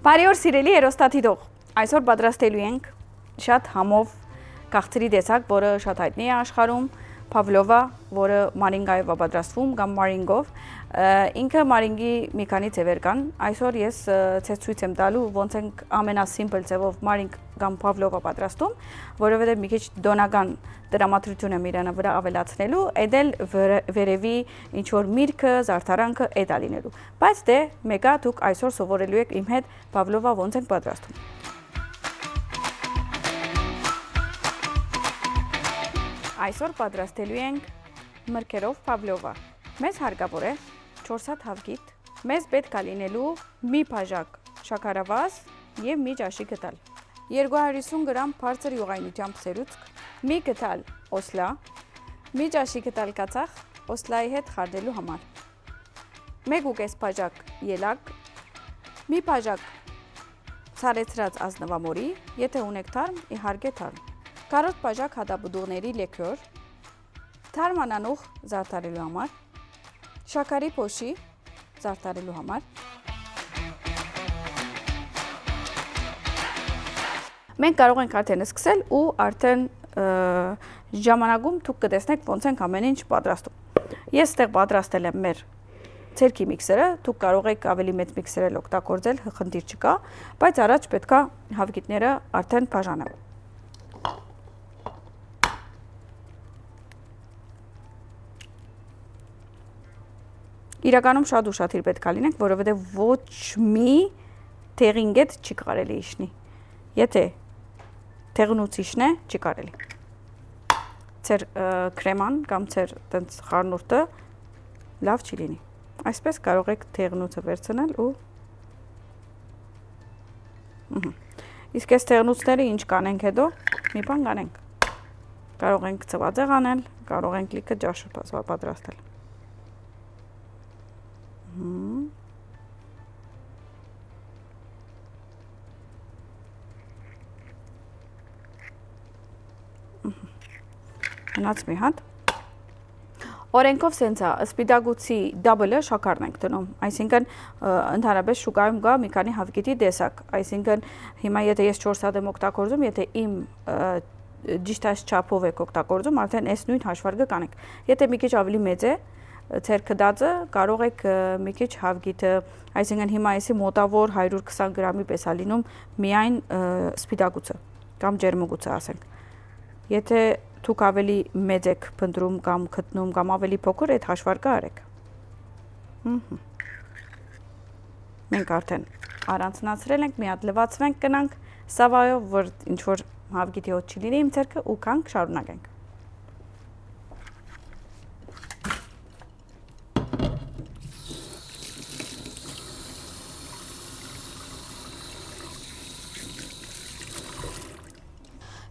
Բարի օր սիրելի հերոստատիտող, այսօր պատրաստելու ենք շատ համով քաղցրի տեսակ, որը շատ հայտնի է աշխարհում, Pavlova, որը մարինգայով է պատրաստվում կամ մարինգով, ինքը մարինգի մի քանի ձևեր կան, այսօր ես ցեզ ցույց եմ տալու ոնց ենք ամենասիմպլ ձևով մարինգ կամ Pavlova պատրաստում, որովհետև մի քիչ դոնական տրամադրություն եմ իրան վրա ավելացնելու, այդ էլ վերևի ինչ որ միրգը, զարդարանքը այդ է լինելու, բայց դե մեկա դուք այսօր սովորելու եք իմ հետ Pavlova ոնց ենք պատրաստում։ Այսօր պատրաստելու ենք մրգերով Pavlova։ Մեզ հարկավոր է 4 հատ հավգիտ, մեզ պետք է լինելու մի բաժակ շաքարավազ եւ մի ճաշի գդալ, 250 գրամ բարձր յուղայնությամբ սերուցք, մի գդալ օսլա, մի ճաշի գդալ կացախ օսլայի հետ խարդելու համար, 1.5 բաժակ ելակ, մի բաժակ ցարեցրած ազնվամորի, եթե ունեք թարմ, իհարկե թարմ, կարոտ բաժակ հատապուդուղների լեքյոր, թարմանանուխ զարդարելու համար, շաքարի փոշի զարդարելու համար։ Մենք կարող ենք արդեն սկսել ու արդեն ժամանակում դուք կտեսնեք ոնց ենք ամեն ինչ պատրաստում։ Ես ստեղ պատրաստել եմ մեր ցերքի միքսերը, դուք կարող եք ավելի մեծ միքսեր օգտագործել, խնդիր չկա, բայց առաջ պետքա հավգիտները արդեն բաժանել։ Իրականում շատ ուշադիր պետք է լինենք, որովհետև ոչ մի թեղինգետ չի կարելի իջնի։ Եթե թեղնուց իջնե, չի կարելի։ Ձեր կրեման կամ ձեր տենց խառնուրդը լավ չի լինի։ Այսպես կարող եք թեղնուցը վերցնել ու Իսկ այս թեղնուցները ինչ կանենք հետո, մի բան կանենք։ Կարող ենք ծվածեղ անել, կարող ենք լիքը ջաշը պատրաստել։ Հնաց մի հատ։ Օրենքով սենց է, սպիտակուցի դաբլը շաքարն ենք դնում, այսինքն ընդհանրապես շուկայում կա մի քանի հավգիտի տեսակ, այսինքն հիմա եթե ես 4 հատ եմ օգտագործում, եթե իմ ճիշտ չափով եք օգտագործում, արդեն այս նույն հաշվարկը կանեք։ Եթե մի քիչ ավելի մեծ է, ձեր կդածը կարող եք մի քիչ հավգիտը, այսինքն հիմա էսի մոտավոր 120 գրամի պես է լինում միայն սպիտակուցը կամ ջերմուկուցը ասենք։ Եթե դուք ավելի մեծ եք փնտրում կամ գտնում կամ ավելի փոքր, այդ հաշվարկը արեք։ Մենք արդեն առանձնացրել ենք, մի հատ լվացվենք կնանք սավայով, որ ինչ որ հավգիտի հոտ չի լինի իմ ձեռքը ու կանք շարունակենք։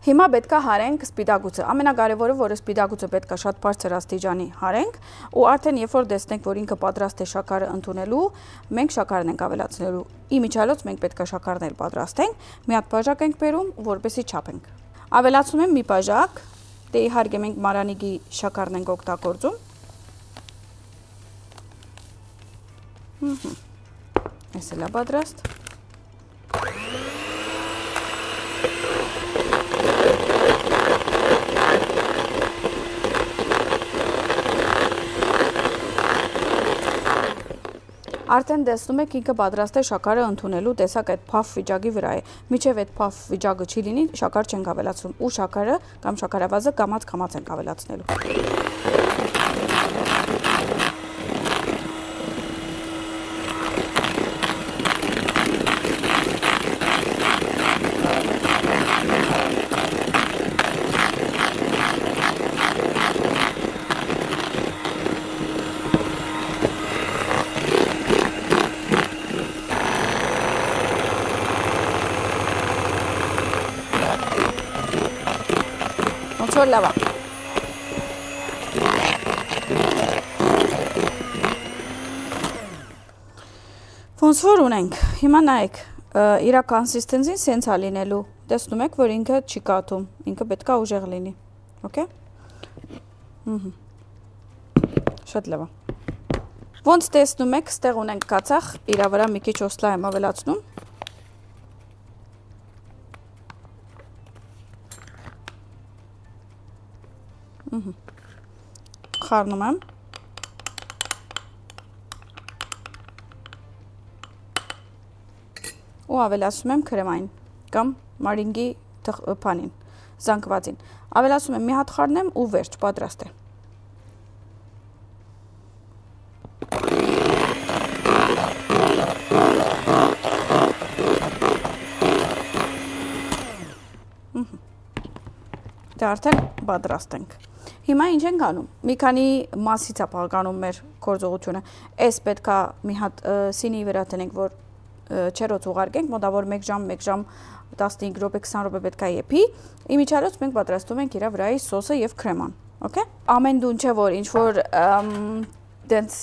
Հիմա պետքա հարենք սպիտակուցը, ամենակարևորը, որ սպիտակուցը պետքա շատ բարձր աստիճանի հարենք ու արդեն երբ որ տեսնենք, որ ինքը պատրաստ է շաքարը ընդունելու, մենք շաքարն ենք ավելացնելու։ Իմիջիալոց մենք պետքա շաքարն էլ պատրաստենք, մի հատ բաժակ ենք բերում, որպեսզի չափենք։ Ավելացնում եմ մի բաժակ, դե իհարկե մենք մարանիգի շաքարն ենք օգտագործում։ Այս էլ է պատրաստ։ Արդեն տեսնում եք ինքը պատրաստ է շաքարը ընդունելու տեսակ այդ փավ վիճակի վրա է։ Միջև այդ փավ վիճակը չի լինի, շաքար չենք ավելացնում ու շաքարը կամ շաքարավազը կամաց ենք ավելացնելու։ Լավ է։ Ոնց որ ունենք, հիմա նայեք, իրա կոնսիստենսին սենց է լինելու, տեսնում եք, որ ինքը չի կաթում, ինքը պետք է ուժեղ լինի, okay? Շատ լավ է։ Ոնց տեսնում եք, ստեղ ունենք կացախ, իրա վրա մի քիչ օսլա եմ ավելացնում, Խառնում եմ։ Ու ավելացնում եմ քրեմային կամ մարինգի բանին, զանգվածին։ Ավելացում եմ մի հատ խառնեմ ու վերջ, պատրաստ է։ Դա արդեն պատրաստ ենք։ Հիմա ինչ ենք անում։ Մի քանի մասից է բաղկանում մեր գործողությունը։ Այս պետքա մի հատ սինի վրա տնենք, որ չերոց ուղարկենք, մոտավոր 1 ժամ, 1 ժամ 15 րոպե, 20 րոպե պետքա եփի։ Իմիջիայլոց մենք պատրաստում ենք իր վրայի սոսը եւ քրեման, օքեյ։ Ամեն դուն չէ որ ինչ որ դենց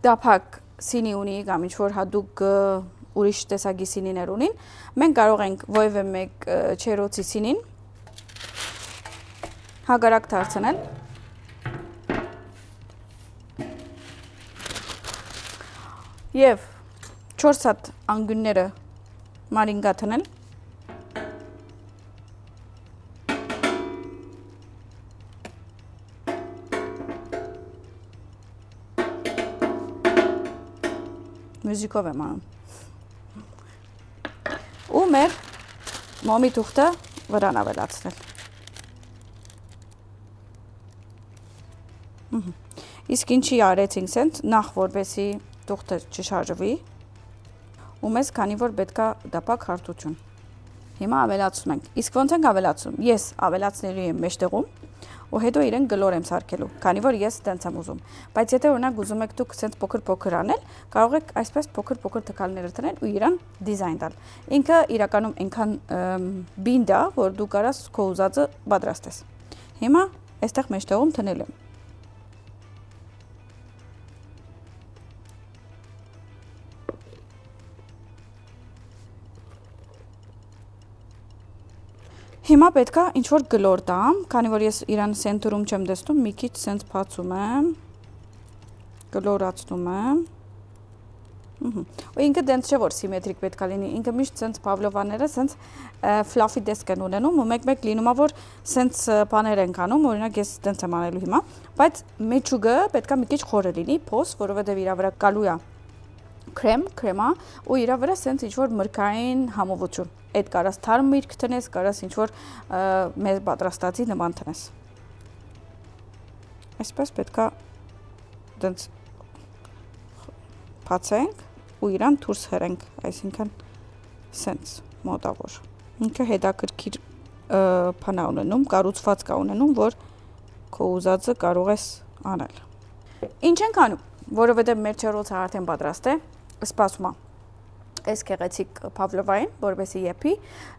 դափակ սինի ունի կամ ինչ որ հատուկ ուրիշ տեսակի սինիներ ունին, մենք կարող ենք ովևէ մեկ չերոցի սինին հագարակ դարձնել եւ 4 հատ անգյունները մարինգա թնել մյուզիկով եմ անում ու մեր մոմի թուղթը վրան ավելացնել Իսկ ինչի արեցինք սենց, նախ որպեսի թուղթը չշարժվի ու մեզ քանի որ պետքա դապակ հարթություն։ Հիմա ավելացում ենք։ Իսկ ոնց ենք ավելացում։ Ես ավելացնելու եմ մեջտեղում ու հետո իրեն գլոր եմ սարքելու, քանի որ ես տենց եմ ուզում։ Բայց եթե օրինակ ուզում եք դուք սենց փոքր-փոքր անել, կարող եք այսպես փոքր-փոքր թքալներ տրնել ու իրան դիզայն տալ։ Ինքը իրականում այնքան բինդ է, որ դու կարաս քո ուզածը պատրաստես։ Հիմա այստեղ մեջտեղում թնել եմ։ Հիմա պետքա ինչ-որ գլոր տամ, քանի որ ես իրան սենտուրում չեմ դեսնում, մի քիչ սենց բացում եմ, գլորացնում եմ, ու ինքը դենց չէ, որ սիմետրիկ պետքա լինի, ինքը միշտ սենց պավլովաները սենց ֆլաֆի դեսկ են ունենում, ու մեկ-մեկ լինում է, որ սենց բաներ ենք անում, օրինակ ես դենց եմ անելու հիմա, բայց մեջուգը պետքա մի քիչ խորը լինի, փոս, որովհետև իրա վրա գալու է քրեմա, ու իրա վրա սենց ինչ-որ մրգային համովություն Այդ կարաս թարմ միրգ տնես, կարաս ինչ-որ մեր պատրաստածի նման տնես։ Այսպես պետքա դենց բացենք ու իրան դուրս հրենք, այսինքն սենց մոտավոր։ Ինքը հետաքրքիր բան ունենում, կառուցված կա ունենում, որ քո ուզածը կարող ես անել։ Ինչ ենք անում, որովհետև մեր չերոցը արդեն պատրաստ է, սպասում է այս գեղեցիկ պավլովային, որպեսի եփի,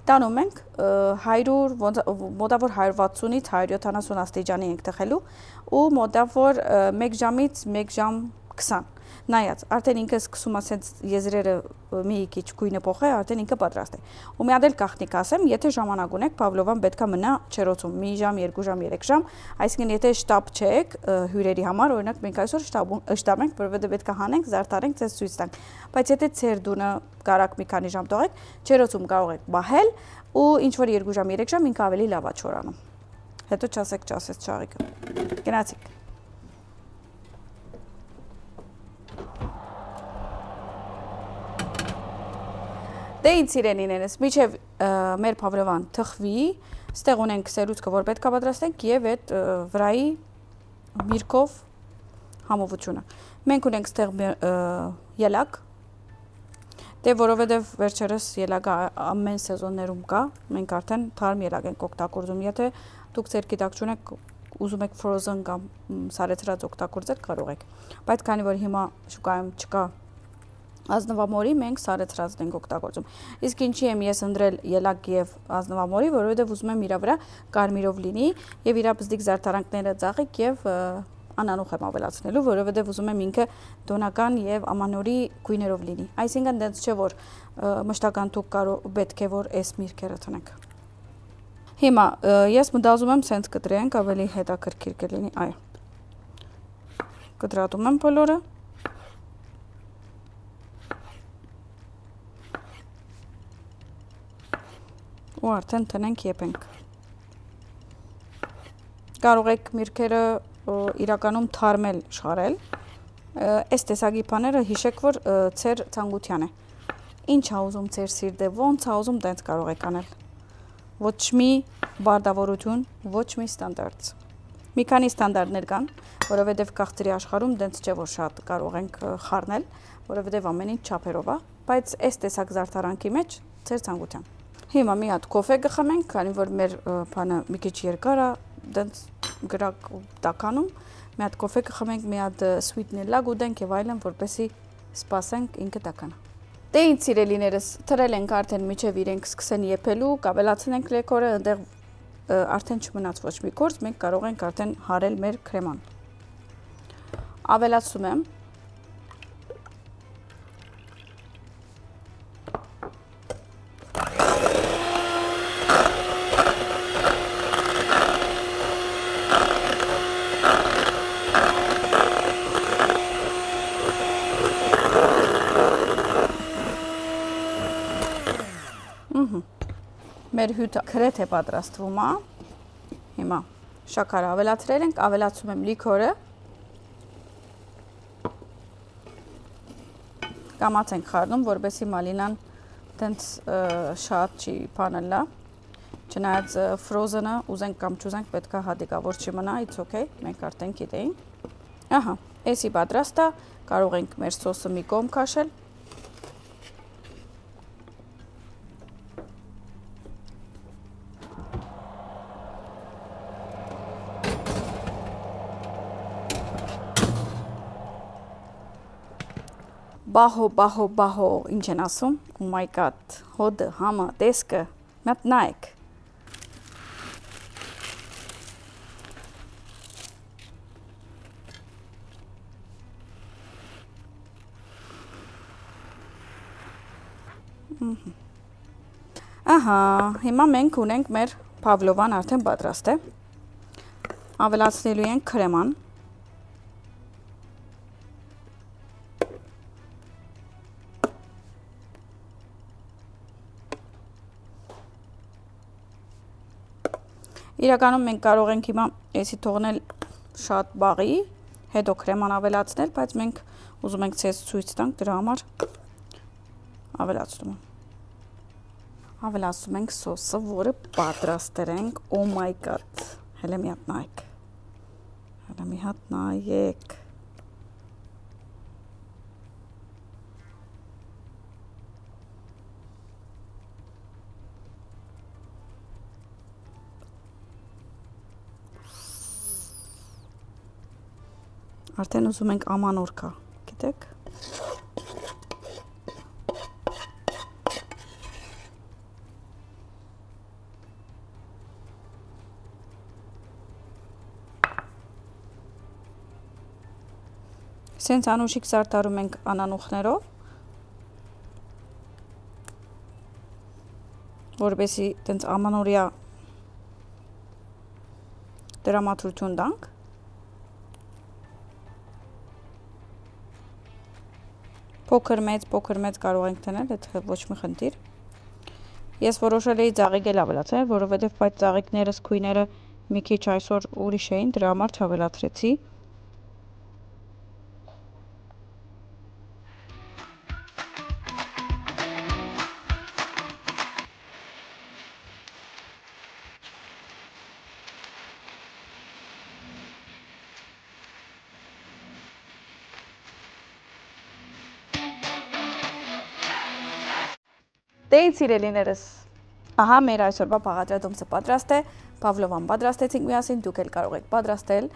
տանում ենք 100, մոտավոր 160-ից 170 աստիճանի ենք թխելու ու մոտավոր 1 ժամից 1 ժամ 20 նայած, արդեն ինքը սկսում է սենց եզրերը մի քիչ գույնը փոխել, արդեն ինքը պատրաստ է։ Ու մի հատ էլ գաղտնիք ասեմ, եթե ժամանակ ունեք, պավլովան պետքա մնա չերոցում 1 ժամ, 2 ժամ, 3 ժամ, այսինքն եթե շտաբ չեք հյուրերի համար, օրինակ մենք այսօր շտաբ ենք, որովհետև պետքա հանենք, զարդարենք, ցես ցույց տանք։ Բայց եթե ծեր դունը կարակ մի քանի ժամ տողեք, չերոցում կարող եք բահել ու ինչ որ 2 ժամ, 3 ժամ ինքը ավելի լավ է չորանում։ Հետո չասեք ճասես չաղիկը։ Գնացեք։ Դե ինձ սիրենիներս, միջև մեր պավլովան թխվի, ստեղ ունենք սերուցքը, որ պետք է պատրաստենք և այդ վրայի միրգով համովությունը։ Մենք ունենք ստեղ ելակ, դե որովհետև վերջերս ելակը ամեն սեզոններում կա, մենք արդեն թարմ ելակ ենք օգտագործում, եթե դուք ձեր գիտակ չունեք, ուզում եք frozen կամ սարեցրած օգտագործել կարող եք, բայց քանի որ հիմա շուկայում չկա ազնվամորի մենք սարեցրածն ենք օգտագործում։ Իսկ ինչի եմ ես ընտրել ելակ եւ ազնվամորի, որովհետեւ ուզում եմ իրա վրա կարմիրով լինի եւ իրա բզդիկ զարդարանքները ծաղիկ եւ անանուխ եմ ավելացնելու, որովհետեւ ուզում եմ ինքը տոնական եւ ամանորի գույներով լինի։ Այսինքն դենց չէ որ մշտական դուք կարող պետք է որ այս միրգերը տնեք։ Հիմա ես մտածում եմ սենց կտրենք, ավելի հետաքրքիր կլինի, այո։ Կտրատում եմ բոլորը։ Ու արդեն տնենք եփենք։ Կարող եք միրգերը իրականում թարմել շարել։ Այս տեսակի բաները հիշեք, որ ձեր ցանկության է։ Ինչ ա ուզում ձեր սիրտը, ոնց ա ուզում, տենց կարող եք անել։ Ոչ մի բարդավորություն, ոչ մի ստանդարտ։ Մի քանի ստանդարտներ կան, որովհետև քաղցրի աշխարհում տենց չէ, որ շատ կարող ենք խառնել, որովհետև ամեն ինչ չափերով է, բայց այս տեսակ զարդարանքի մեջ ձեր ցանկության։ Հիմա մի հատ կոֆե կխմենք, քանի որ մեր բանը մի քիչ երկար է, տենց գրակ տականում, մի հատ կոֆե կխմենք, մի հատ սուիթներ լագուդենք եւ այլն, որպեսզի սպասենք ինքը տականա։ Դե ինձ սիրելիներս, թրել ենք արդեն միջև իրենք սկսեն եփելու, կավելացնենք լեքորը, այնտեղ արդեն չմնաց ոչ մի գործ, մենք կարող ենք արդեն հարել մեր քրեման։ Ավելացում եմ մեր հյութը գրեթե պատրաստվում է։ Հիմա շաքարը ավելացրել ենք, ավելացում եմ լիքորը։ Կամաց ենք խառնում, որպեսզի մալինան տենց շատ չի բանալա։ Չնայած ֆրոզենը ուզենք կամ չուզենք պետք է հատիկավոր չմնա, it's okay, մենք արդեն գիտենք։ Ահա, էսի պատրաստ է, կարող ենք մեր սոսը մի կողմ քաշել։ Բահո, ինչ են ասում, oh my god, հոդը, համը, տեսքը, մատ նայեք։ Ահա, հիմա մենք ունենք մեր Պավլովան արդեն պատրաստ է։ Ավելացնելու ենք քրեման։ Իրականում մենք կարող ենք հիմա էսի թողնել շատ բաղի, հետո քրեման ավելացնել, բայց մենք ուզում ենք ցես ցույց տանք, դրա համար ավելացնում եմ։ Ավելացում ենք սոսը, որը պատրաստել ենք, oh my god, հələ մի հատ նայեք, հələ մի հատ նայեք։ Արդեն ուզում ենք ամանոր կա, գիտեք։ Սենց անուշիկ զարդարում ենք անանուխներով, որպեսզի տենց ամանորյա դրամատրություն տանք։ Փոքր մեծ կարող ենք տնել, այդ ոչ մի խնդիր։ Ես որոշել էի ծաղիկ ավելացնել, որովհետև այդ ծաղիկներս քույները մի քիչ այսօր ուրիշ էին, դրա համար չավելացրեցի։ Դե ինձ սիրելիներս, ահա մեր այսօրվա բաղադրատոմսը պատրաստ է, Պավլովան պատրաստեցինք միասին, դուք էլ կարող եք պատրաստել,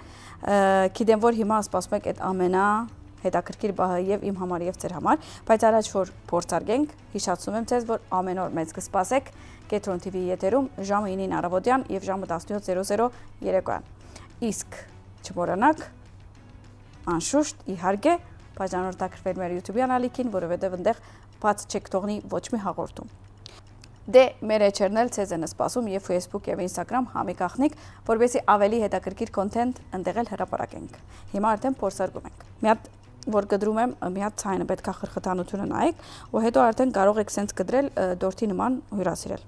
գիտեմ որ հիմա սպասում եք այդ ամենահետաքրքիր բահը եւ իմ համար եւ ձեր համար, բայց առաջ որ փորձարկենք, հիշեցնում եմ ձեզ, որ ամեն օր մեզ կսպասեք Կետրոն TV-ի եթերում ժամը 9-ին առավոտյան եւ ժամը 17:00 երեկոյան։ Իսկ չմոռանաք, անշուշտ իհարկե բաժանորդագրվել մեր YouTube-յան ալիքին, որովհետեւ այնտեղ բաց չեք թողնի ոչ մի հաղորդում։ Դե մեր էջերն էլ ցեզ են սպասում եւ Facebook եւ Instagram համի գախնիկ, որովհետեւ ավելի հետաքրքիր կոնտենտ այնտեղ էլ հրապարակենք։ Հիմա արդեն փորձարկում ենք։ Մի հատ որ գդրում եմ, մի հատ ցայնը պետքա խրխտանությունը նայեք, ու հետո արդեն կարող եք սենց գդրել դորթի նման հյուրասիրել։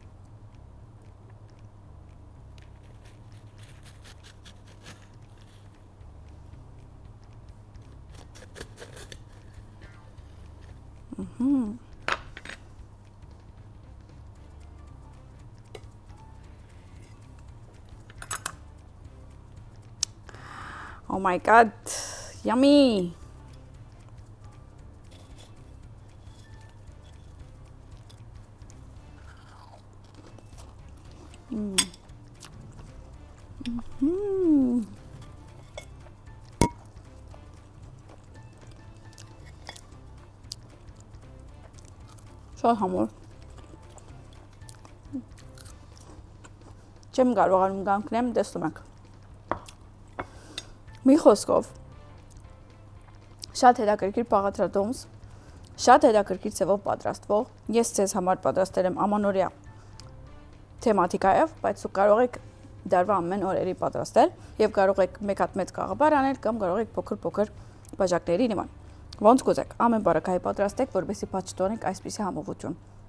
Oh my god, yummy. Շատ համոր։ Չեմ կարողանում կանգնեմ, տեսնում եք։ Մի խոսքով շատ հետաքրքիր բաղադրատոմս, շատ հետաքրքիր ձևով պատրաստվող։ Ես ձեզ համար պատրաստել եմ ամանորյա թեմատիկայով, բայց դուք կարող եք դարվա ամեն օրերի պատրաստել եւ կարող եք մեկ հատ մեծ կաղապար անել կամ կարող եք փոքր բաժակների նման։ Ոնց կուզեք, ամեն բառը կայ պատրաստեք, որովհետեւ բաց չտոնեք այսպիսի համովություն։